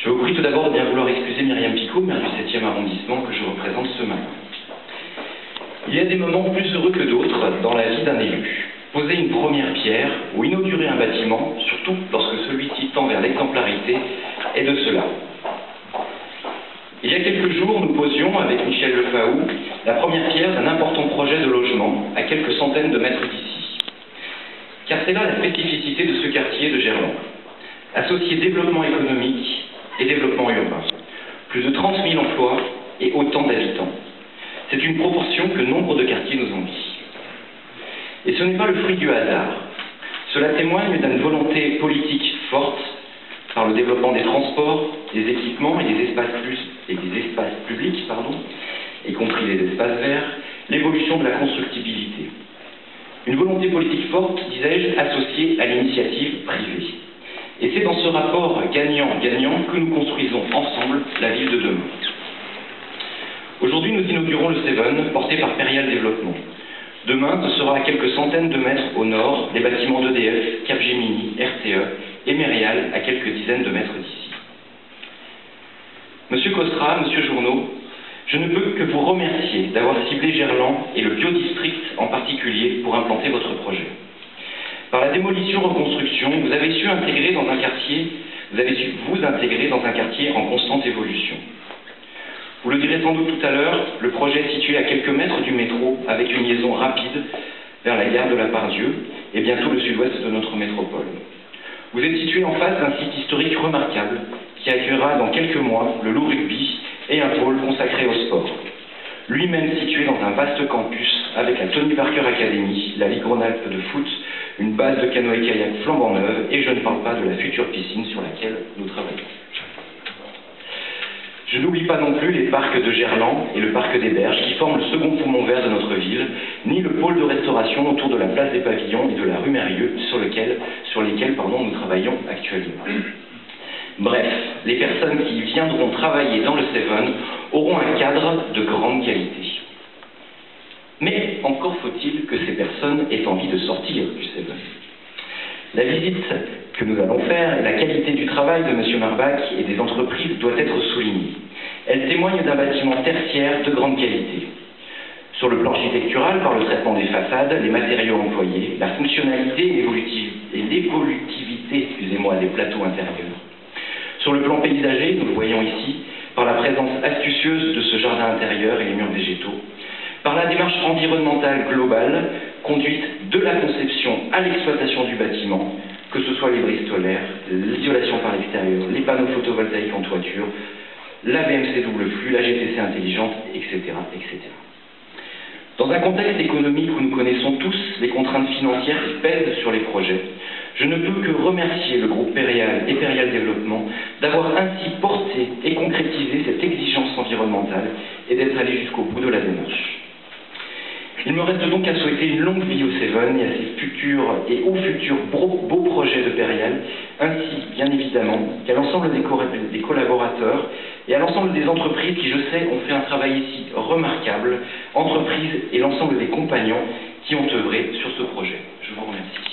Je vous prie tout d'abord de bien vouloir excuser Myriam Picot, maire du 7e arrondissement que je représente ce matin. Il y a des moments plus heureux que d'autres dans la vie d'un élu. Poser une première pierre ou inaugurer un bâtiment, surtout lorsque celui-ci tend vers l'exemplarité, est de cela. Il y a quelques jours, nous posions avec Michel Lefaou la première pierre d'un important projet de logement à quelques centaines de mètres d'ici. Car c'est là la spécificité de ce quartier de Gerland. Associer développement économique et développement urbain. Plus de 30 000 emplois et autant d'habitants. C'est une proportion que nombre de quartiers nous envient. Et ce n'est pas le fruit du hasard. Cela témoigne d'une volonté politique forte par le développement des transports, des équipements et des espaces publics, y compris les espaces verts, l'évolution de la constructibilité. Une volonté politique forte, disais-je, associée à l'initiative privée. Et c'est dans ce rapport gagnant-gagnant que nous construisons ensemble la ville de demain. Aujourd'hui, nous inaugurons le Seven, porté par Perial Développement. Demain, ce sera à quelques centaines de mètres au nord les bâtiments d'EDF, Capgemini, RTE et Mérial à quelques dizaines de mètres d'ici. Monsieur Costra, Monsieur Journeau, je ne peux que vous remercier d'avoir ciblé Gerland et le biodistrict en particulier pour implanter votre projet. Par la démolition-reconstruction, vous avez su vous intégrer dans un quartier en constante évolution. Vous le direz sans doute tout à l'heure, le projet est situé à quelques mètres du métro avec une liaison rapide vers la gare de la Part-Dieu et bientôt le sud-ouest de notre métropole. Vous êtes situé en face d'un site historique remarquable qui accueillera dans quelques mois le Loup Rugby et un pôle consacré au sport. Lui-même situé dans un vaste campus avec la Tony Parker Academy, la Ligue Rhône-Alpes de foot, une base de canoë-kayak flambant neuve et je ne parle pas de la future piscine sur laquelle nous travaillons. Je n'oublie pas non plus les parcs de Gerland et le parc des Berges qui forment le second poumon vert de notre ville, ni le pôle de restauration autour de la place des Pavillons et de la rue Mérieux sur lesquels nous travaillons actuellement. Bref, les personnes qui viendront travailler dans le Seven auront un cadre de grande qualité. Mais encore faut-il que ces personnes aient envie de sortir du Seven. La visite que nous allons faire et la qualité du travail de M. Marbach et des entreprises doit être soulignée. Elle témoigne d'un bâtiment tertiaire de grande qualité. Sur le plan architectural, par le traitement des façades, les matériaux employés, la fonctionnalité et l'évolutivité, des plateaux intérieurs. Sur le plan paysager, nous le voyons ici, par la présence astucieuse de ce jardin intérieur et les murs végétaux, par la démarche environnementale globale, conduite de la conception à l'exploitation du bâtiment, que ce soit les brise solaires, l'isolation par l'extérieur, les panneaux photovoltaïques en toiture, la BMC double flux, la GTC intelligente, etc., etc. Dans un contexte économique où nous connaissons tous les contraintes financières qui pèsent sur les projets, je ne peux que remercier le groupe Perial et Perial Développement d'avoir ainsi porté et concrétisé cette exigence environnementale et d'être allé jusqu'au bout de la démarche. Il me reste donc à souhaiter une longue vie au Seven et à ses futurs et aux futurs beaux projets de Perial, ainsi bien évidemment qu'à l'ensemble des collaborateurs et à l'ensemble des entreprises qui, je sais, ont fait un travail ici remarquable, entreprises et l'ensemble des compagnons qui ont œuvré sur ce projet. Je vous remercie.